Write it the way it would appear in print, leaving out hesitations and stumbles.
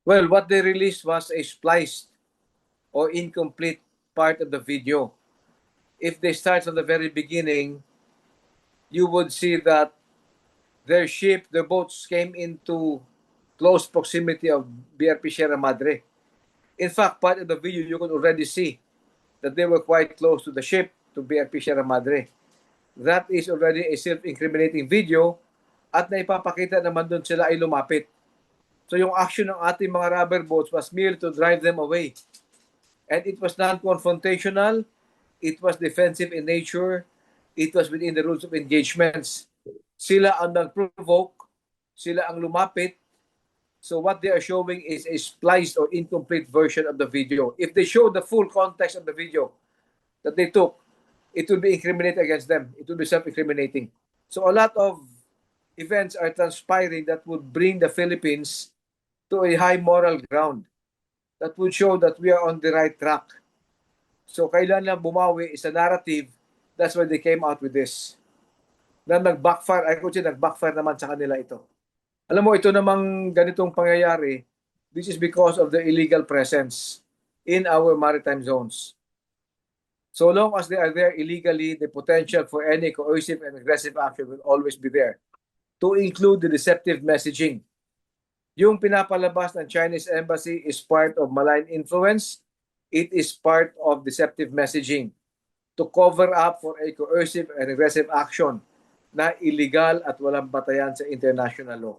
Well, what they released was a spliced or incomplete part of the video. If they start from the very beginning, you would see that their boats came into close proximity of BRP Sierra Madre. In fact, part of the video you could already see that they were quite close to the ship, to BRP Sierra Madre. That is already a self-incriminating video at naipapakita naman doon sila ay lumapit. So yung action ng ating mga rubber boats was merely to drive them away. And it was non-confrontational, it was defensive in nature, it was within the rules of engagements. Sila ang nag-provoke, sila ang lumapit. So what they are showing is a spliced or incomplete version of the video. If they show the full context of the video that they took, it will be incriminated against them. It will be self-incriminating. So a lot of events are transpiring that would bring the Philippines to a high moral ground that would show that we are on the right track. So kailan lang bumawi is a narrative. That's why they came out with this. Na nag-backfire, I could say nag-backfire naman sa kanila ito. Alam mo, ito namang ganitong pangyayari, this is because of the illegal presence in our maritime zones. So long as they are there illegally, the potential for any coercive and aggressive action will always be there. To include the deceptive messaging. Yung pinapalabas ng Chinese embassy is part of malign influence. It is part of deceptive messaging to cover up for a coercive and aggressive action na illegal at walang batayan sa international law.